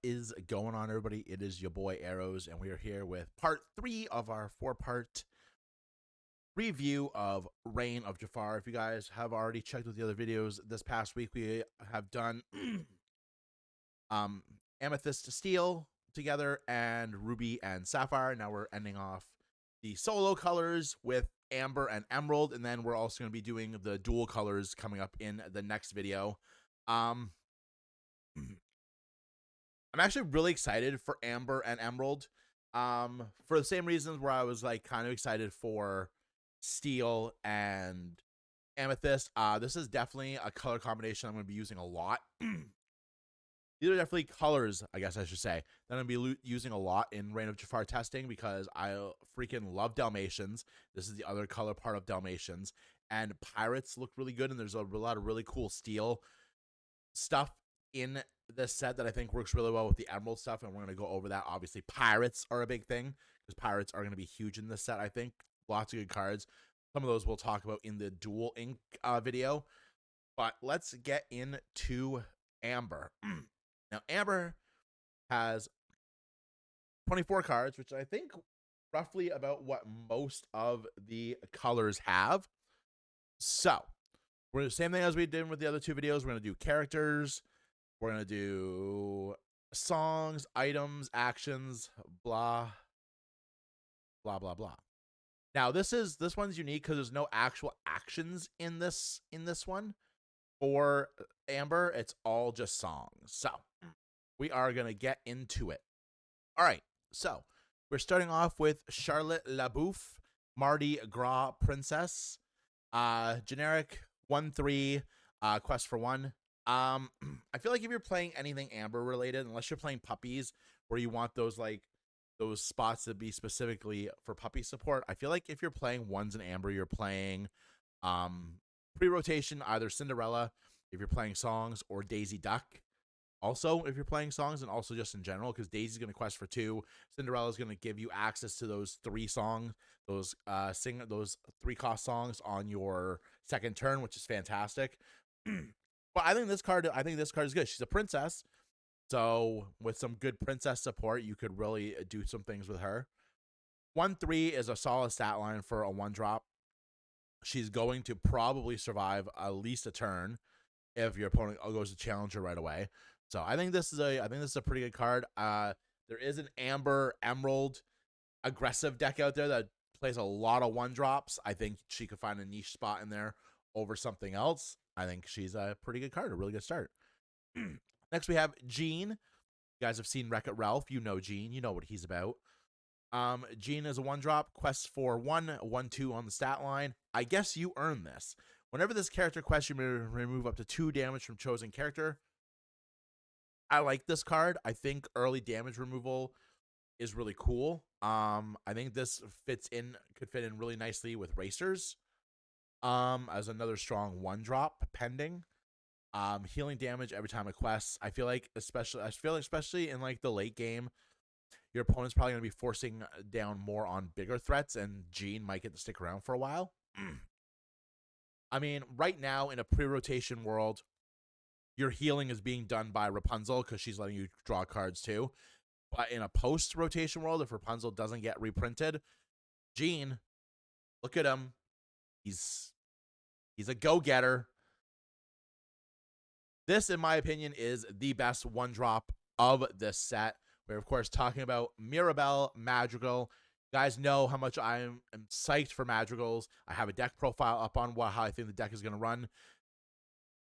is going on, everybody? It is your boy Arrows, and we are here with part 3 of our 4-part review of Reign of Jafar. If you guys have already checked out the other videos, this past week we have done um, Amethyst Steel together and Ruby and Sapphire. Now we're ending off the solo colors with Amber and Emerald, and then we're also going to be doing the dual colors coming up in the next video. I'm actually really excited for Amber and Emerald, for the same reasons where I was like kind of excited for Steel and Amethyst. This is definitely a color combination I'm going to be using a lot. These are definitely colors, I guess I should say, that I'm going to be using a lot in Reign of Jafar testing because I freaking love Dalmatians. This is the other color part of Dalmatians. And Pirates look really good, and there's a lot of really cool Steel stuff in this set that I think works really well with the Emerald stuff, and we're going to go over that. Obviously, Pirates are a big thing because Pirates are going to be huge in this set, I think. Lots of good cards. Some of those we'll talk about in the Dual Ink video. But let's get into Amber. Now, Amber has 24 cards, which I think roughly about what most of the colors have. So, we're the same thing as we did with the other two videos. We're going to do characters. We're going to do songs, items, actions, blah, blah, blah, blah. Now, this one's unique because there's no actual actions in this one. For Amber, it's all just songs. So, we are going to get into it. All right. So, we're starting off with Charlotte LaBouffe, Mardi Gras Princess. Generic 1/3, quest for 1. I feel like if you're playing anything Amber related, unless you're playing puppies where you want those spots to be specifically for puppy support, I feel like if you're playing ones in Amber, you're playing pre-rotation, either Cinderella if you're playing songs, or Daisy Duck also if you're playing songs, and also just in general, because Daisy's going to quest for 2. Cinderella's going to give you access to those 3 songs, those 3-cost songs on your second turn, which is fantastic. But I think this card is good. She's a princess, so with some good princess support, you could really do some things with her. 1/3 is a solid stat line for a 1-drop. She's going to probably survive at least a turn if your opponent goes to challenge her right away. So I think this is a pretty good card. There is an Amber Emerald aggressive deck out there that plays a lot of 1-drops. I think she could find a niche spot in there over something else. I think she's a pretty good card, a really good start. Next we have Jean. You guys have seen Wreck-It Ralph. You know Jean. You know what he's about. Jean is a 1-drop. Quest for 1, 1/2 on the stat line. I guess you earn this. Whenever this character quests, you may remove up to 2 damage from chosen character. I like this card. I think early damage removal is really cool. I think this could fit in really nicely with Racers. As another strong 1-drop pending. Healing damage every time it quests. I feel like especially in like the late game, your opponent's probably going to be forcing down more on bigger threats, and Jean might get to stick around for a while. I mean, right now in a pre-rotation world, your healing is being done by Rapunzel because she's letting you draw cards too. But in a post-rotation world, if Rapunzel doesn't get reprinted, Jean, look at him. He's a go-getter. This, in my opinion, is the best 1-drop of this set. We're, of course, talking about Mirabelle Madrigal. You guys know how much I am psyched for Madrigals. I have a deck profile up on how I think the deck is going to run,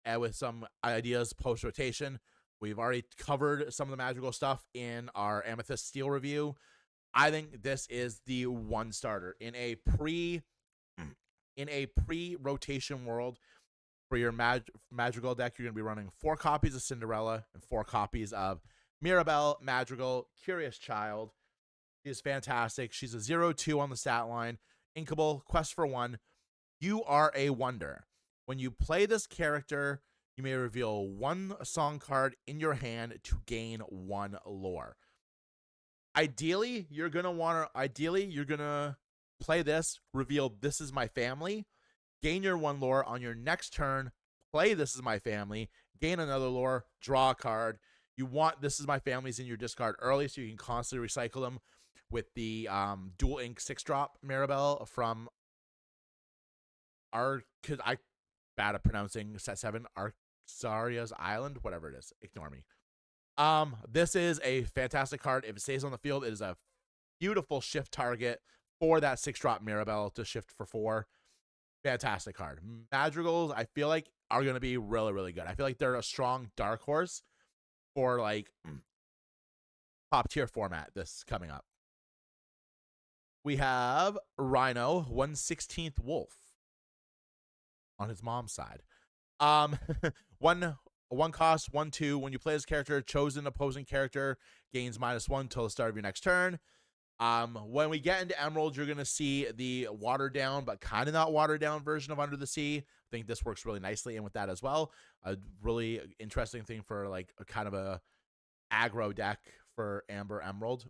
and with some ideas post-rotation. We've already covered some of the Madrigal stuff in our Amethyst Steel review. I think this is the 1 starter in a pre-rotation world. For your Madrigal deck, you're going to be running 4 copies of Cinderella and 4 copies of Mirabelle Madrigal, Curious Child. She is fantastic. She's a 0/2 on the stat line. Inkable, quest for 1. You are a wonder. When you play this character, you may reveal 1 song card in your hand to gain 1 lore. Ideally, you're going to play this, reveal This Is My Family, gain your 1 lore on your next turn, play This Is My Family, gain another lore, draw a card. You want This Is My Family's in your discard early so you can constantly recycle them with the dual ink 6-drop Mirabelle from cause I bad at pronouncing set 7 Arxaria's Island, whatever it is. Ignore me. This is a fantastic card. If it stays on the field, it is a beautiful shift target for that 6-drop Mirabelle to shift for 4. Fantastic card. Madrigals, I feel like, are going to be really, really good. I feel like they're a strong dark horse for like top tier format this coming up. We have Rhino, 1/16th Wolf on his mom's side. One cost, 1/2. When you play this character, chosen opposing character gains -1 till the start of your next turn. When we get into Emerald, you're gonna see the watered down, but kind of not watered down version of Under the Sea. I think this works really nicely in with that as well. A really interesting thing for like a kind of a aggro deck for Amber Emerald.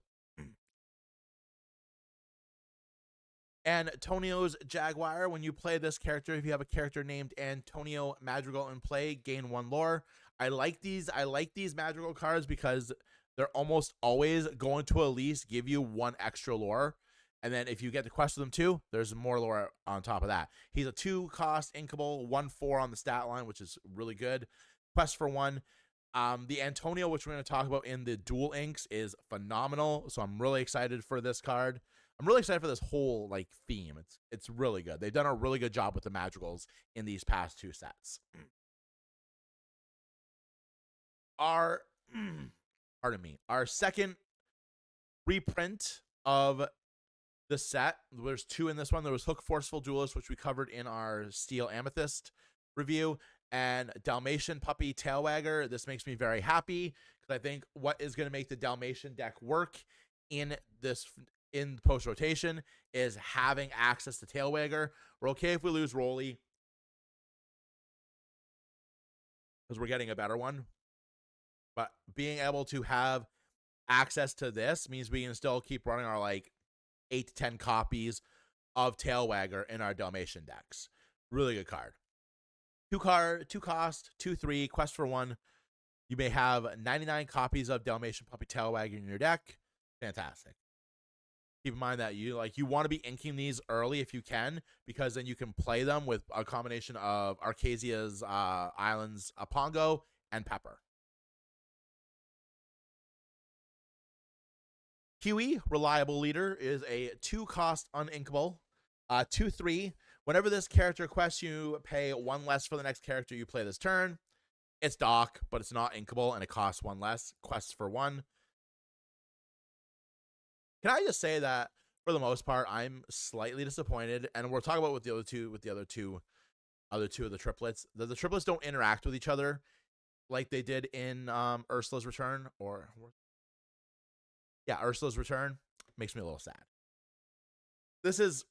Antonio's Jaguar. When you play this character, if you have a character named Antonio Madrigal in play, gain 1 lore. I like these Madrigal cards because they're almost always going to at least give you 1 extra lore. And then if you get to quest with them too, there's more lore on top of that. He's a 2-cost inkable, 1/4 on the stat line, which is really good. Quest for 1. The Antonio, which we're going to talk about in the dual inks, is phenomenal. So I'm really excited for this card. I'm really excited for this whole like theme. It's really good. They've done a really good job with the Madrigals in these past 2 sets. Our pardon me, our second reprint of the set. There's 2 in this one. There was Hook Forceful Duelist, which we covered in our Steel Amethyst review, and Dalmatian Puppy Tailwagger. This makes me very happy because I think what is going to make the Dalmatian deck work in post rotation is having access to Tailwagger. We're okay if we lose Rolly because we're getting a better one, but being able to have access to this means we can still keep running our like 8 to 10 copies of Tailwagger in our Dalmatian decks. Really good card. 2 cost, 2/3, quest for 1. You may have 99 copies of Dalmatian Puppy Tailwagger in your deck. Fantastic. Keep in mind that you want to be inking these early if you can, because then you can play them with a combination of Arcasia's Islands, Pongo, and Pepper. Huey, Reliable Leader, is a 2-cost uninkable. 2/3. Whenever this character quests, you pay 1 less for the next character you play this turn. It's Doc, but it's not inkable, and it costs 1 less. Quests for 1. Can I just say that for the most part, I'm slightly disappointed, and we're talking about with the other two of the triplets. The triplets don't interact with each other like they did in Ursula's Return, Ursula's Return. Makes me a little sad. This is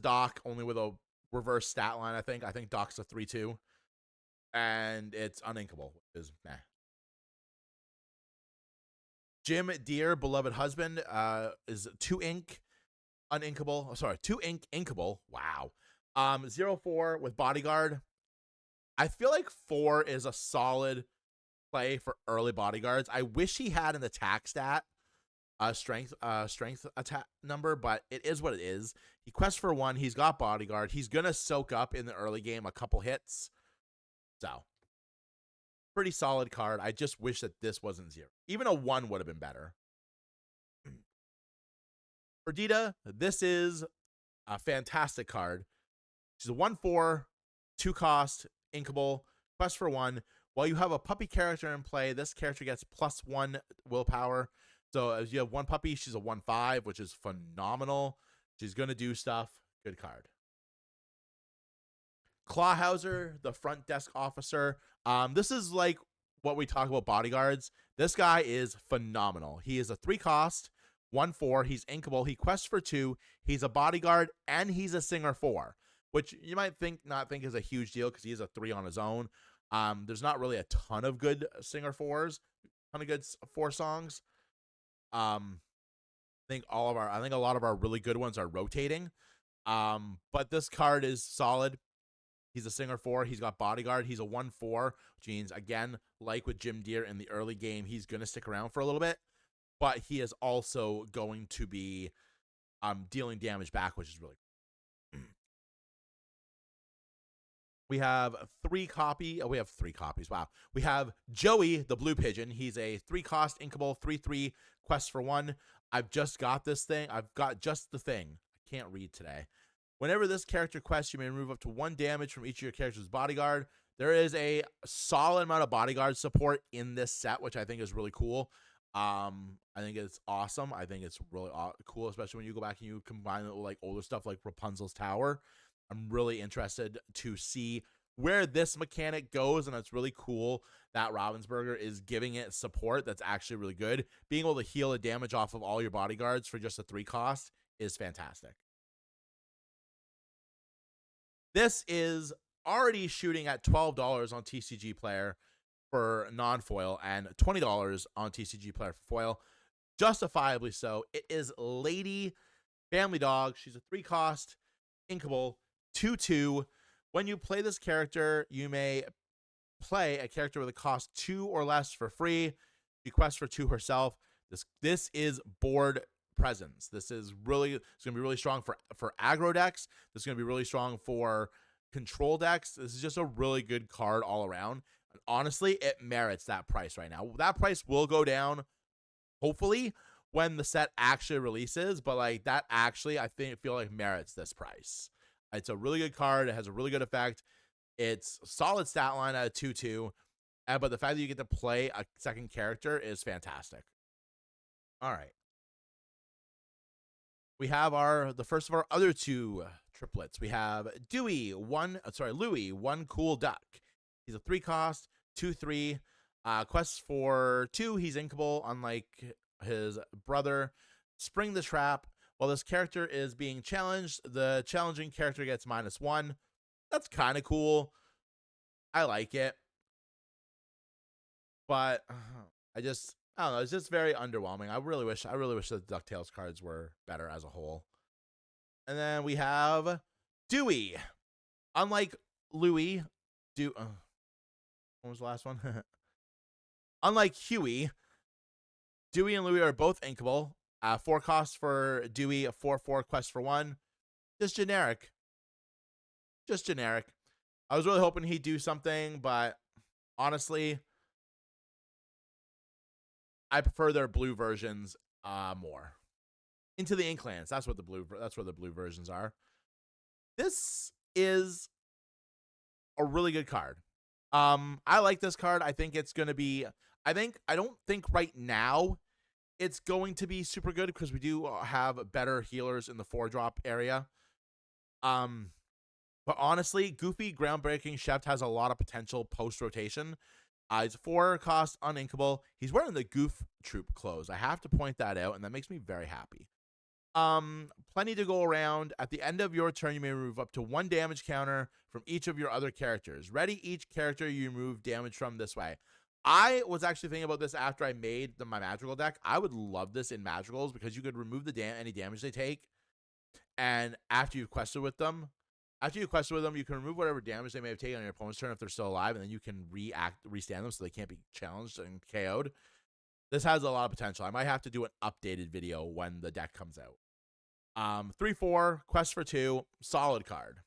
Doc only with a reverse stat line. I think Doc's a 3/2, and it's uninkable, which is meh. Jim Deere, Beloved Husband, is 2 ink uninkable. Sorry, 2 ink inkable. Wow. 0/4 with Bodyguard. I feel like 4 is a solid play for early bodyguards. I wish he had an attack stat, strength attack number, but it is what it is. He quests for 1. He's got Bodyguard. He's gonna soak up in the early game a couple hits. So pretty solid card. I just wish that this wasn't 0. Even a 1 would have been better. Perdita, this is a fantastic card. She's a 1/4, 2-cost, inkable, quest for 1. While you have a puppy character in play, this character gets +1 willpower. So as you have 1 puppy, she's a 1/5, which is phenomenal. She's going to do stuff. Good card. Clawhauser, the front desk officer. This is like what we talk about bodyguards. This guy is phenomenal. He is a 3-cost, 1/4. He's inkable. He quests for 2. He's a bodyguard, and he's a singer 4, which you might not think is a huge deal because he is a 3 on his own. There's not really a ton of good singer 4s, ton of good 4 songs. I think a lot of our really good ones are rotating. But this card is solid. He's a singer 4. He's got bodyguard. He's a 1/4, which means, again, like with Jim Deere in the early game, he's going to stick around for a little bit. But he is also going to be dealing damage back, which is really cool. We have 3 copies. Oh, we have 3 copies. Wow. We have Joey, the Blue Pigeon. He's a 3-cost inkable, 3/3 quest for 1. I've just got this thing. I've got just the thing. I can't read today. Whenever this character quests, you may remove up to 1 damage from each of your character's bodyguard. There is a solid amount of bodyguard support in this set, which I think is really cool. I think it's awesome. I think it's really cool, especially when you go back and you combine it with like older stuff like Rapunzel's Tower. I'm really interested to see where this mechanic goes, and it's really cool that Ravensburger is giving it support that's actually really good. Being able to heal the damage off of all your bodyguards for just a 3 cost is fantastic. This is already shooting at $12 on TCG Player for non-foil and $20 on TCG Player for foil. Justifiably so. It is Lady Family Dog. She's a 3-cost inkable 2/2. When you play this character, you may play a character with a cost 2 or less for free. She quests for 2 herself. This is board presence. It's going to be really strong for aggro decks. This is going to be really strong for control decks. This is just a really good card all around. And honestly, it merits that price right now. That price will go down, hopefully, when the set actually releases. But like that actually, I feel like merits this price. It's a really good card. It has a really good effect. It's solid stat line at a 2/2. But the fact that you get to play a second character is fantastic. All right. We have the first of our other 2 triplets. We have Louis, 1 cool duck. He's a 3-cost, 2/3. Quests for 2. He's inkable, unlike his brother. Spring the Trap. While this character is being challenged, the challenging character gets -1. That's kind of cool. I like it. But I don't know. It's just very underwhelming. I really wish the DuckTales cards were better as a whole. And then we have Dewey. Unlike Louis, what was the last one? Unlike Huey, Dewey and Louis are both inkable. 4 costs for Dewey, a 4/4 quest for 1. Just generic. I was really hoping he'd do something, but honestly, I prefer their blue versions more. Into the Inklands. That's where the blue versions are. This is a really good card. I like this card. I think it's going to be I don't think right now it's going to be super good because we do have better healers in the 4-drop area. But honestly, Goofy Groundbreaking Chef has a lot of potential post-rotation. He's 4-cost uninkable. He's wearing the Goof Troop clothes. I have to point that out, and that makes me very happy. Plenty to go around. At the end of your turn, you may remove up to 1 damage counter from each of your other characters. Ready each character you remove damage from this way. I was actually thinking about this after I made my Madrigal deck. I would love this in Madrigals because you could remove any damage they take, and after you've quested with them, you can remove whatever damage they may have taken on your opponent's turn if they're still alive, and then you can restand them so they can't be challenged and KO'd. This has a lot of potential. I might have to do an updated video when the deck comes out. 3/4, quest for 2, solid card.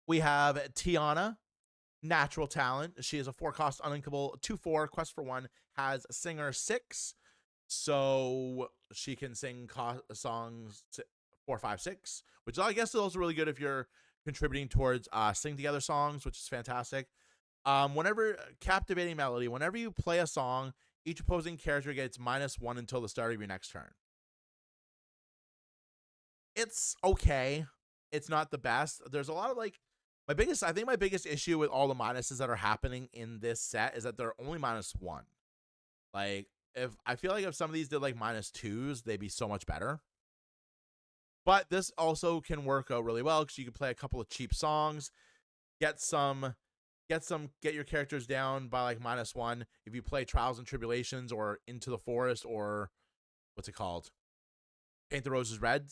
We have Tiana, natural talent. She is a 4-cost uninkable, 2/4, quest for 1, has singer 6, so she can sing songs 4, 5, 6, which I guess is also really good if you're contributing towards sing together songs, which is fantastic. Whenever captivating melody, whenever you play a song, each opposing character gets -1 until the start of your next turn. It's okay. It's not the best. There's a lot of my biggest issue with all the minuses that are happening in this set is that they're only -1. Like, I feel like if some of these did like -2s, they'd be so much better. But this also can work out really well because you can play a couple of cheap songs, get your characters down by like -1. If you play Trials and Tribulations or Into the Forest or what's it called? Painting the Roses Red.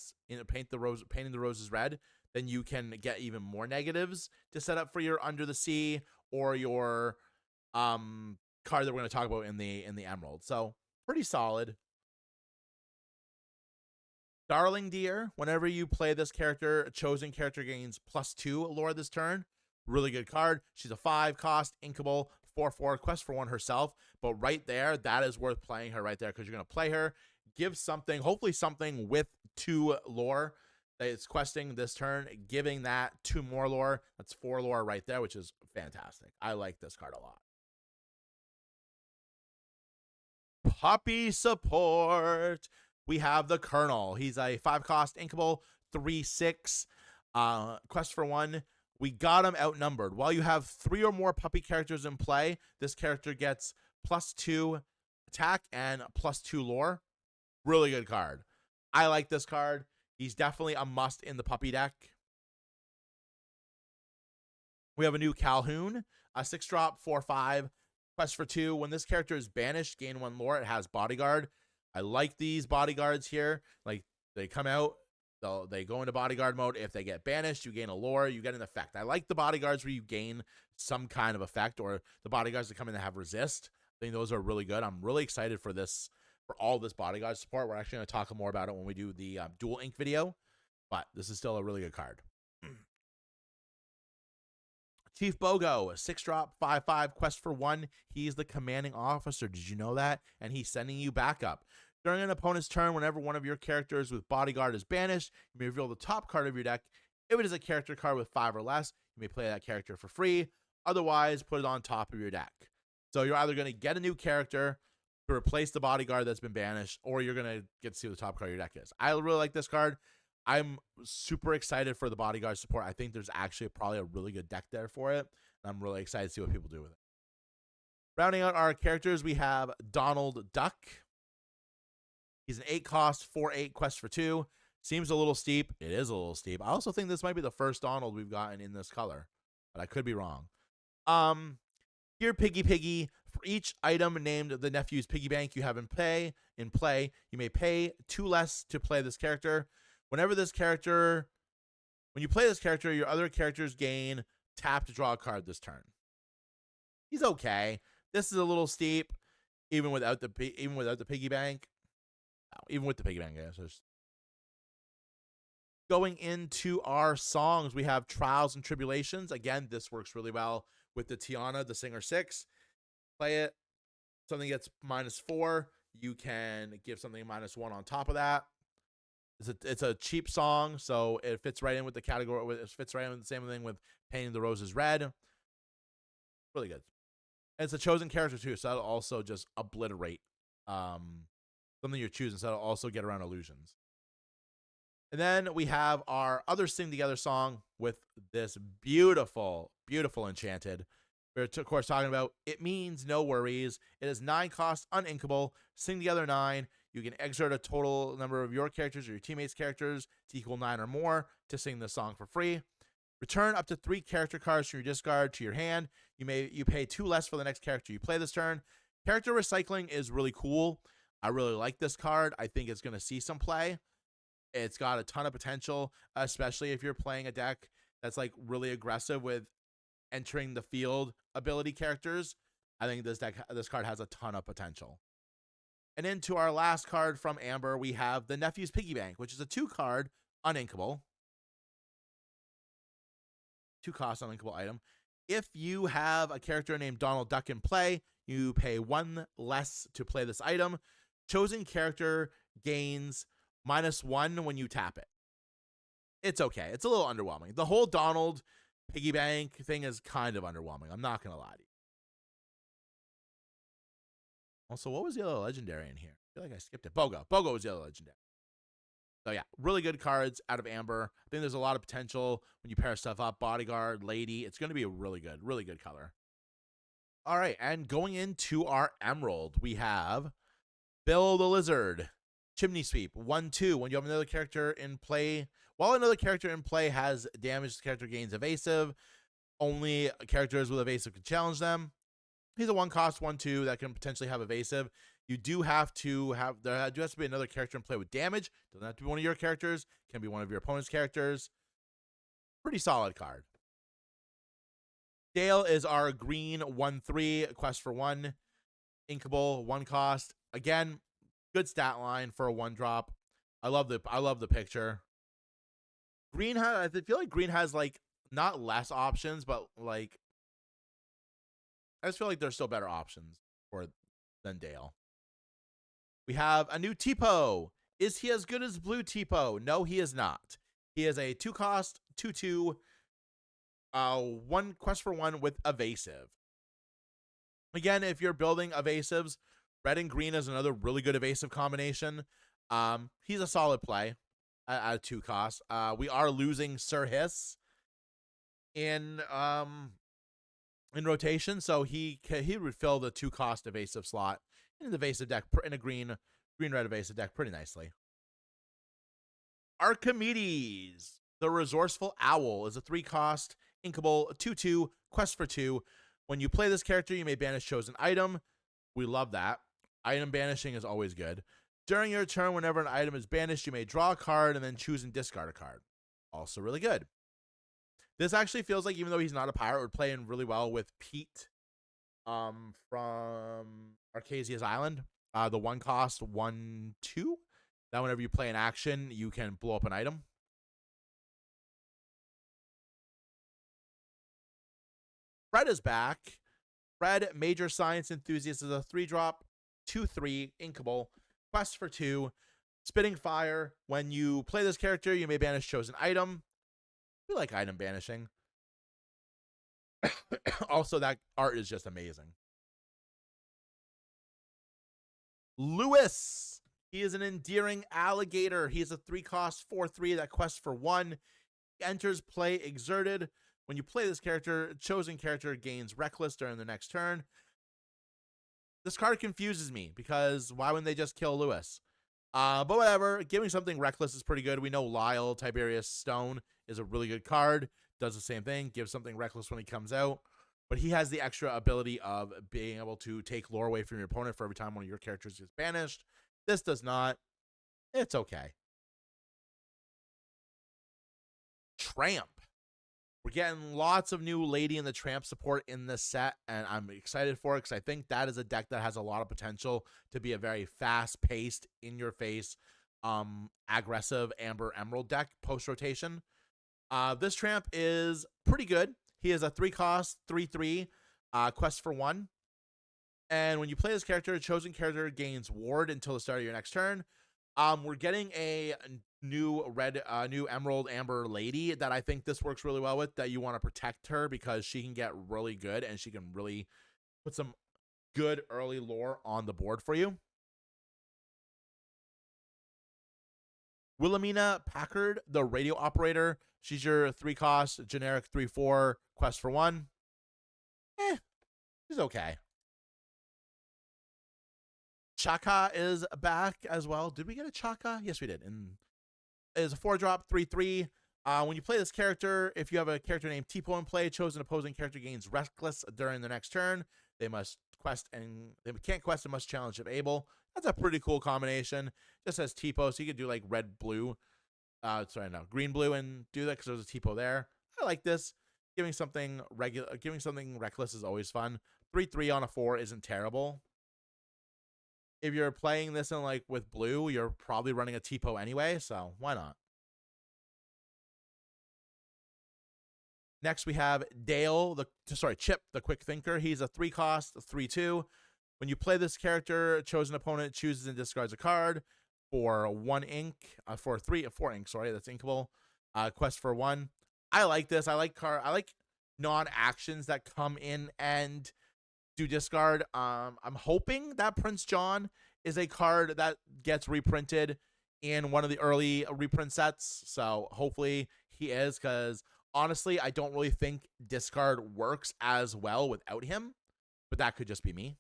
then you can get even more negatives to set up for your Under the Sea or your card that we're going to talk about in the Emerald. So pretty solid. Darling Deer, whenever you play this character, a chosen character gains +2 lore this turn. Really good card. She's a 5 cost, inkable, 4/4, quest for 1 herself. But right there, that is worth playing her right there because you're going to play her, give something, hopefully something with 2 lore that it's questing this turn, giving that 2 more lore. That's 4 lore right there, which is fantastic. I like this card a lot. Puppy support. We have the Colonel. He's a 5 cost inkable, 3/6. Quest for 1. We got him outnumbered. While you have 3 or more puppy characters in play, this character gets +2 attack and +2 lore. Really good card. I like this card. He's definitely a must in the puppy deck. We have a new Calhoun, a 6-drop, 4/5. Quest for 2. When this character is banished, gain 1 lore. It has bodyguard. I like these bodyguards here. Like, they come out, they go into bodyguard mode. If they get banished, you gain a lore, you get an effect. I like the bodyguards where you gain some kind of effect, or the bodyguards that come in that have resist. I think those are really good. I'm really excited for this, for all this bodyguard support. We're actually going to talk more about it when we do the dual ink video, but this is still a really good card. Chief Bogo, a 6-drop, 5/5, quest for 1. He's the commanding officer. Did you know that? And he's sending you backup. During an opponent's turn, whenever one of your characters with bodyguard is banished, you may reveal the top card of your deck. If it is a character card with 5 or less, you may play that character for free. Otherwise, put it on top of your deck. So you're either going to get a new character to replace the bodyguard that's been banished, or you're going to get to see what the top card of your deck is. I really like this card. I'm super excited for the bodyguard support. I think there's actually probably a really good deck there for it. And I'm really excited to see what people do with it. Rounding out our characters, we have Donald Duck. He's an 8 cost, 4/8, quest for 2. Seems a little steep. It is a little steep. I also think this might be the first Donald we've gotten in this color, but I could be wrong. Here, Piggy. For each item named the nephew's piggy bank you have in play, you may pay 2 less to play this character. When you play this character, your other characters gain tap to draw a card this turn. He's okay. This is a little steep, even without the piggy bank. No, even with the piggy bank, I guess. Going into our songs, we have Trials and Tribulations. Again, this works really well with the Tiana, the Singer 6. Play it. Something gets -4. You can give something -1 on top of that. It's a cheap song, so it fits right in with the category. It fits right in with the same thing with Painting the Roses Red. Really good. And it's a chosen character too, so that'll also just obliterate something you're choosing, so that'll also get around illusions. And then we have our other Sing Together song with this beautiful, beautiful Enchanted. We're, of course, talking about It Means No Worries. It is 9 cost, uninkable, Sing Together 9. You can exert a total number of your characters or your teammates' characters to equal 9 or more to sing this song for free. Return up to 3 character cards from your discard to your hand. You pay 2 less for the next character you play this turn. Character recycling is really cool. I really like this card. I think it's going to see some play. It's got a ton of potential, especially if you're playing a deck that's like really aggressive with entering the field ability characters. I think this card has a ton of potential. And into our last card from Amber, we have the Nephew's Piggy Bank, which is a 2-card uninkable. 2-cost uninkable item. If you have a character named Donald Duck in play, you pay 1 less to play this item. Chosen character gains -1 when you tap it. It's okay. It's a little underwhelming. The whole Donald Piggy Bank thing is kind of underwhelming. I'm not going to lie to you. Also, what was the other legendary in here? I feel like I skipped it. Bogo. Bogo was the other legendary. So yeah, really good cards out of Amber. I think there's a lot of potential when you pair stuff up. Bodyguard, Lady. It's going to be a really good color. All right, and going into our Emerald, we have Bill the Lizard. Chimney Sweep, 1/2. When you have another character in play, while another character in play has damage, the character gains evasive. Only characters with evasive can challenge them. He's a 1-cost, 1/2 that can potentially have evasive. You do have to have, there has to be another character in play with damage. Doesn't have to be one of your characters. Can be one of your opponent's characters. Pretty solid card. Dale is our green 1/3 quest for 1, inkable, 1 cost. Again, good stat line for a 1-drop. I love the picture. Green has, I feel like green has like not less options, but like I just feel like there's still better options for than Dale. We have a new Tipo. Is he as good as blue Tipo? No, he is not. He is a 2 cost, 2/2, 1 quest for 1 with evasive. Again, if you're building evasives, red and green is another really good evasive combination. He's a solid play at 2 costs. We are losing Sir Hiss in rotation, so he would fill the 2 cost evasive slot in the evasive deck in a green red evasive deck pretty nicely. Archimedes, the resourceful owl, is a 3 cost inkable 2/2 quest for 2. When you play this character, you may banish chosen item. We love that. Item banishing is always good. During your turn, whenever an item is banished, you may draw a card and then choose and discard a card. Also really good. This actually feels like, even though he's not a pirate, would play in really well with Pete from Arcasia's Island. The 1 cost 1/2. That whenever you play an action, you can blow up an item. Fred is back. Fred, Major Science Enthusiast, is a 3-drop, 2/3, inkable, quest for 2, spitting fire. When you play this character, you may banish chosen item. We like item banishing. Also, that art is just amazing. Lewis. He is an endearing alligator. He is a 3 cost, 4/3, that quest for 1. He enters play exerted. When you play this character, chosen character gains reckless during the next turn. This card confuses me because why wouldn't they just kill Lewis? But whatever. Giving something reckless is pretty good. We know Lyle, Tiberius Stone, is a really good card. Does the same thing. Gives something reckless when he comes out. But he has the extra ability of being able to take lore away from your opponent for every time one of your characters is banished. This does not. It's okay. Tramp. We're getting lots of new Lady and the Tramp support in this set, and I'm excited for it because I think that is a deck that has a lot of potential to be a very fast-paced, in-your-face, aggressive Amber Emerald deck post-rotation. This Tramp is pretty good. He is a 3 cost, 3/3, quest for 1. And when you play this character, a chosen character gains ward until the start of your next turn. We're getting a new Emerald Amber Lady that I think this works really well with, that you want to protect her because she can get really good and she can really put some good early lore on the board for you. Wilhelmina Packard, the radio operator. She's your 3 cost, generic 3/4, quest for 1. She's okay. Chaka is back as well. Did we get a Chaka? Yes, we did. And it is a 4-drop, 3/3. When you play this character, if you have a character named Tipo in play, chosen opposing character gains reckless during the next turn. They must quest and they can't quest and must challenge if able. That's a pretty cool combination. Just as Tipo, so you could do like red, blue. Green, blue, and do that because there's a Tipo there. I like this. Giving something reckless is always fun. 3/3 on a 4 isn't terrible. If you're playing this in like with blue, you're probably running a Tipo anyway, so why not? Next we have Chip, the Quick Thinker. He's a 3 cost, 3/2. When you play this character, chosen opponent chooses and discards a card for 1 ink, for 4 ink, sorry, that's inkable. Quest for 1. I like this. I like non-actions that come in and do discard. I'm hoping that Prince John is a card that gets reprinted in one of the early reprint sets. So hopefully he is, because honestly, I don't really think discard works as well without him, but that could just be me.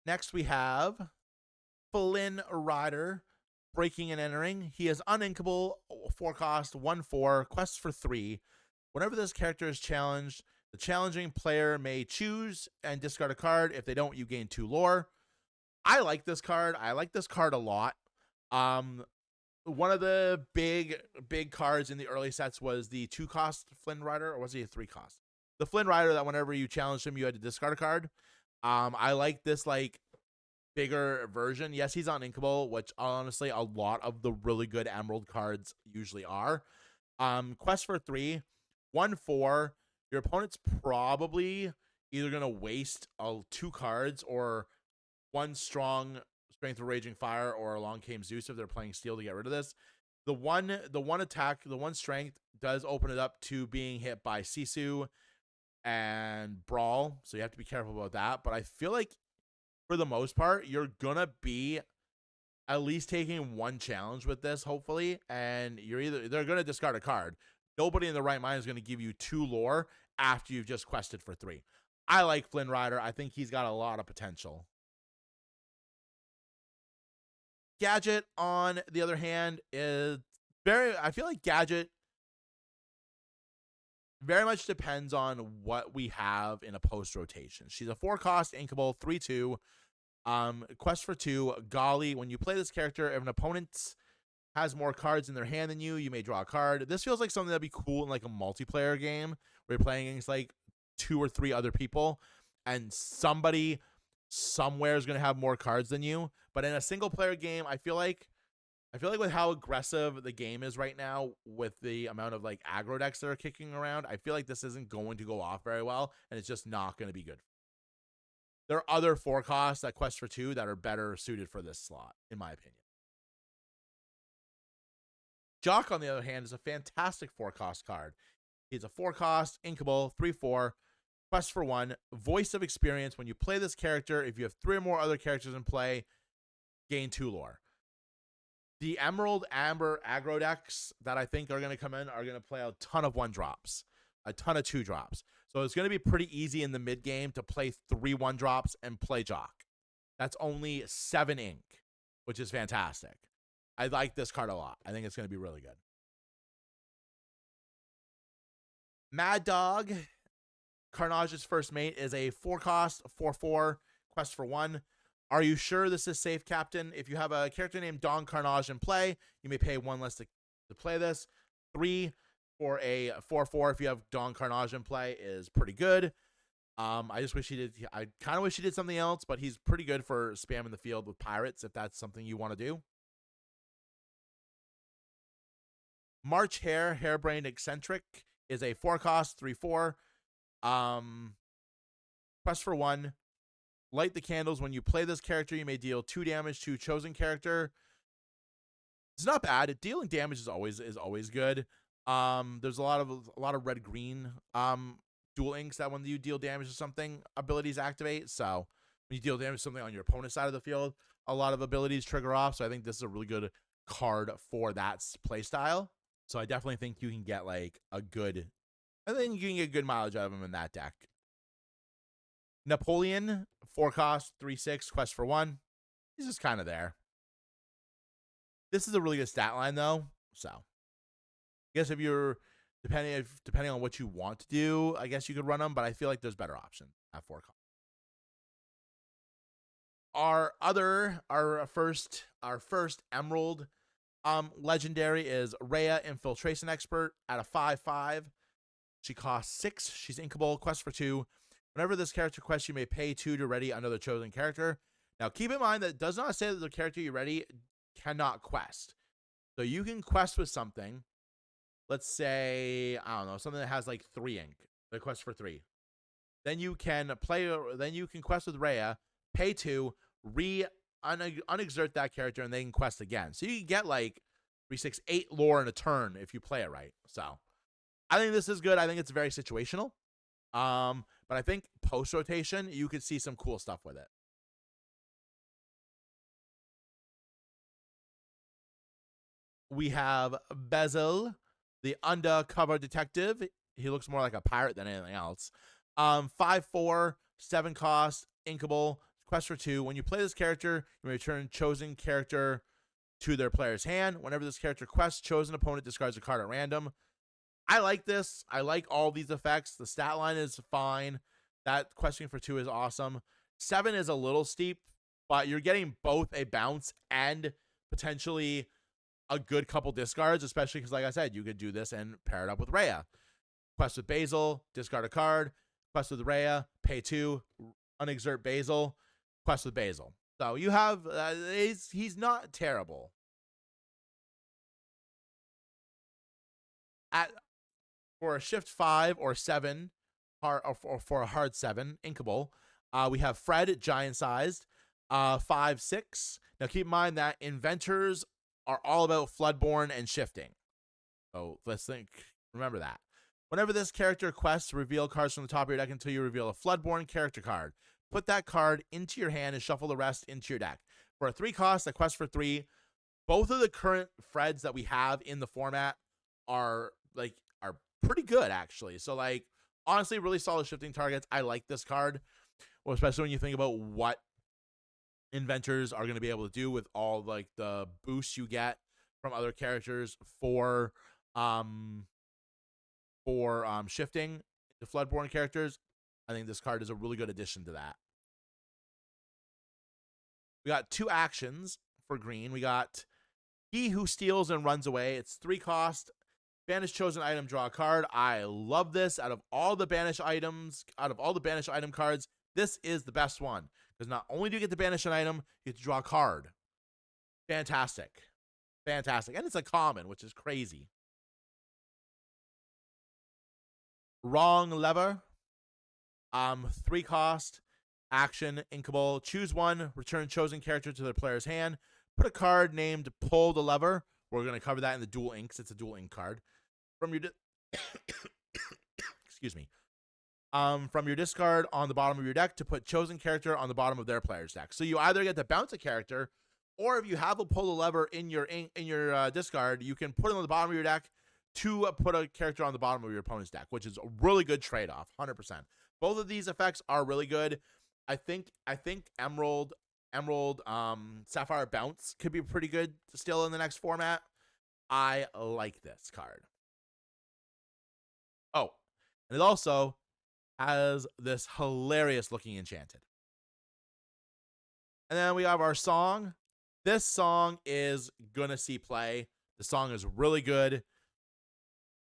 Next we have Flynn Rider, Breaking and Entering. He is uninkable, 4 cost, 1/4, quest for 3. Whenever this character is challenged, the challenging player may choose and discard a card. If they don't, you gain 2 lore. I like this card. I like this card a lot. One of the big cards in the early sets was the 2-cost Flynn Rider, or was he a 3-cost? The Flynn Rider that whenever you challenged him, you had to discard a card. I like this like bigger version. Yes, he's on Inkable, which honestly a lot of the really good Emerald cards usually are. Quest for 3, 1/4. Your opponent's probably either gonna waste 2 cards or one strong Strength of Raging Fire or a Long Came Zeus if they're playing Steel to get rid of this. The one attack, the one strength does open it up to being hit by Sisu and Brawl, so you have to be careful about that. But I feel like for the most part, you're gonna be at least taking one challenge with this, hopefully, and they're gonna discard a card. Nobody in the right mind is gonna give you 2 lore after you've just quested for 3. I like Flynn Rider. I think he's got a lot of potential. Gadget, on the other hand, is I feel like Gadget very much depends on what we have in a post rotation. She's a 4-cost Inkable, 3/2. Quest for 2, Golly. When you play this character, if an opponent has more cards in their hand than you may draw a card. This feels like something that'd be cool in like a multiplayer game where you're playing against like 2 or 3 other people, and somebody somewhere is going to have more cards than you. But in a single player game, I feel like with how aggressive the game is right now, with the amount of like aggro decks that are kicking around, I feel like this isn't going to go off very well, and it's just not going to be good. There are other 4-costs that Quest for 2 that are better suited for this slot, in my opinion. Jock, on the other hand, is a fantastic 4-cost card. He's a 4-cost, Inkable, 3/4, Quest for 1, Voice of Experience. When you play this character, if you have 3 or more other characters in play, gain 2 lore. The Emerald Amber aggro decks that I think are going to come in are going to play a ton of 1-drops, a ton of 2-drops. So it's going to be pretty easy in the mid game to play 3 1-drops and play Jock. That's only 7 ink, which is fantastic. I like this card a lot. I think it's going to be really good. Mad Dog, Carnage's first mate, is a 4-cost, 4/4, Quest for 1. Are you sure this is safe, Captain? If you have a character named Don Carnage in play, you may pay 1 less to play this. 3 for a 4/4 if you have Don Carnage in play is pretty good. I just wish he did. I kind of wish he did something else, but he's pretty good for spamming the field with pirates if that's something you want to do. March Hare, Harebrained Eccentric, is a 4-cost, 3/4. Quest for 1. Light the candles. When you play this character, you may deal 2 damage to chosen character. It's not bad. Dealing damage is always good. There's a lot of red green dual inks that when you deal damage to something, abilities activate. So when you deal damage to something on your opponent's side of the field, a lot of abilities trigger off. So I think this is a really good card for that playstyle. So I definitely think you can get like a good mileage out of him in that deck. Napoleon, 4-cost, 3/6, Quest for 1. He's just kind of there. This is a really good stat line though. So I guess if you're depending on what you want to do, I guess you could run them, but I feel like there's better options at 4-cost. Our first Emerald legendary is Rhea, Infiltration Expert, at a 5/5. She costs 6. She's Inkable, Quest for 2. Whenever this character quests, you may pay 2 to ready another chosen character. Now, keep in mind that it does not say that the character you ready cannot quest. So you can quest with something. Let's say, I don't know, something that has like 3 ink. The quest for 3. Then you can quest with Rhea, pay 2, unexert that character, and they can quest again. So you can get like 3, 6, 8 lore in a turn if you play it right. So I think this is good. I think it's very situational. But I think post rotation, you could see some cool stuff with it. We have Bezel, the undercover detective. He looks more like a pirate than anything else. 5/4, 7-cost, Inkable, Quest for 2. When you play this character, you may return chosen character to their player's hand. Whenever this character quests, chosen opponent discards a card at random. I like this. I like all these effects. The stat line is fine. That questing for 2 is awesome. 7 is a little steep, but you're getting both a bounce and potentially a good couple discards, especially because, like I said, you could do this and pair it up with Rhea. Quest with Basil, discard a card. Quest with Rhea, pay 2, unexert Basil. Quest with Basil. So you have, he's not terrible. For a shift 5 or 7, or for a hard 7, inkable, we have Fred, giant sized, 5, 6. Now keep in mind that inventors are all about Floodborn and shifting. So let's remember that. Whenever this character quests, reveal cards from the top of your deck until you reveal a Floodborn character card. Put that card into your hand and shuffle the rest into your deck. For a 3 cost, a quest for 3. Both of the current Freds that we have in the format are pretty good, actually. So, honestly, really solid shifting targets. I like this card, well, especially when you think about what inventors are going to be able to do with all the boosts you get from other characters for shifting the Floodborn characters. I think this card is a really good addition to that. We got 2 actions for green. We got He Who Steals and Runs Away. It's 3 cost. Banish chosen item, draw a card. I love this. Out of all the banish item cards, this is the best one. Because not only do you get to banish an item, you get to draw a card. Fantastic. Fantastic. And it's a common, which is crazy. Wrong Lever. 3 cost. Action, inkable. Choose one. Return chosen character to their player's hand. Put a card named Pull the Lever. We're going to cover that in the dual inks. It's a dual ink card. From your excuse me. From your discard on the bottom of your deck to put chosen character on the bottom of their player's deck. So you either get to bounce a character, or if you have a Pull the Lever in your discard, you can put it on the bottom of your deck to put a character on the bottom of your opponent's deck, which is a really good trade-off, 100%. Both of these effects are really good. I think Emerald, Sapphire Bounce could be pretty good still in the next format. I like this card. Oh, and it also has this hilarious looking enchanted. And then we have our song. This song is gonna see play. The song is really good.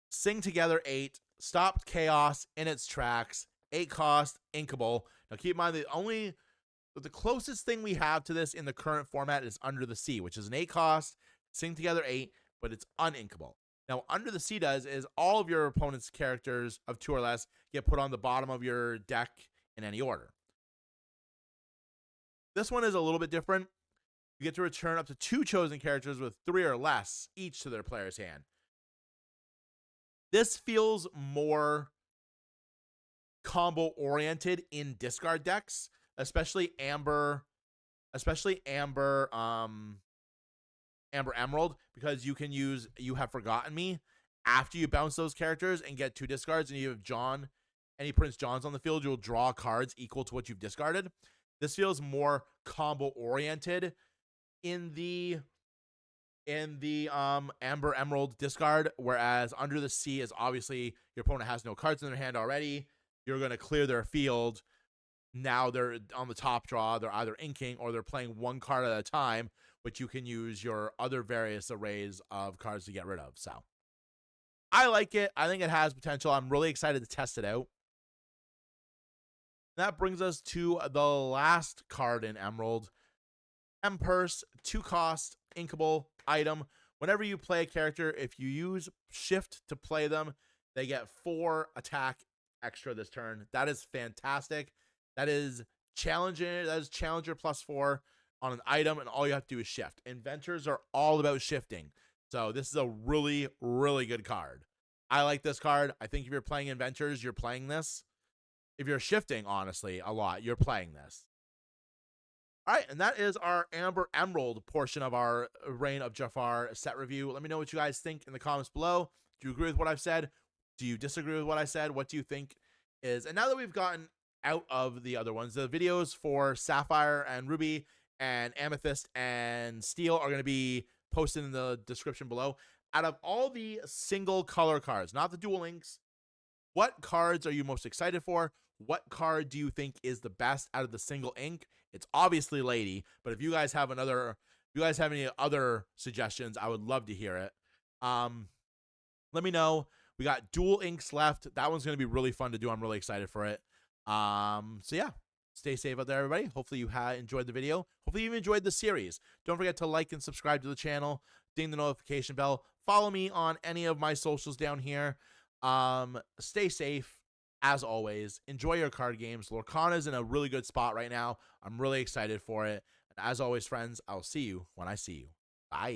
Sing Together 8, stopped chaos in its tracks. 8 cost, inkable. Now keep in mind the closest thing we have to this in the current format is Under the Sea, which is an 8 cost, Sing Together 8, but it's uninkable. Now, Under the Sea is all of your opponent's characters of 2 or less get put on the bottom of your deck in any order. This one is a little bit different. You get to return up to 2 chosen characters with 3 or less each to their player's hand. This feels more combo-oriented in discard decks, especially Amber Emerald, because you can use You Have Forgotten Me after you bounce those characters and get 2 discards, and you have any Prince Johns on the field, you'll draw cards equal to what you've discarded. This feels more combo oriented in the Amber Emerald discard, whereas Under the Sea is obviously your opponent has no cards in their hand already. You're going to clear their field. Now they're on the top draw. They're either inking or they're playing 1 card at a time, but you can use your other various arrays of cards to get rid of. So I like it. I think it has potential. I'm really excited to test it out. That brings us to the last card in Emerald. M-Purse, 2 cost, inkable item. Whenever you play a character, if you use shift to play them, they get 4 attack extra this turn. That is fantastic. That is Challenger +4 on an item, and all you have to do is shift. Inventors are all about shifting. So this is a really, really good card. I like this card. I think if you're playing Inventors, you're playing this. If you're shifting, honestly, a lot, you're playing this. All right, and that is our Amber Emerald portion of our Reign of Jafar set review. Let me know what you guys think in the comments below. Do you agree with what I've said? Do you disagree with what I said? What do you think is... And now that we've gotten out of the other ones, the videos for Sapphire and Ruby and Amethyst and Steel are going to be posted in the description below. Out of all the single color cards, not the dual inks, what cards are you most excited for? What card do you think is the best out of the single ink? It's obviously Lady, but if you guys have another you guys have any other suggestions, I would love to hear it. Let me know. We got Duel Inks left. That one's going to be really fun to do. I'm really excited for it. So yeah, stay safe out there, everybody. Hopefully you enjoyed the video. Hopefully you enjoyed the series. Don't forget to like and subscribe to the channel. Ding the notification bell. Follow me on any of my socials down here. Stay safe. As always, enjoy your card games. Lorcana's in a really good spot right now. I'm really excited for it. And as always, friends, I'll see you when I see you. Bye.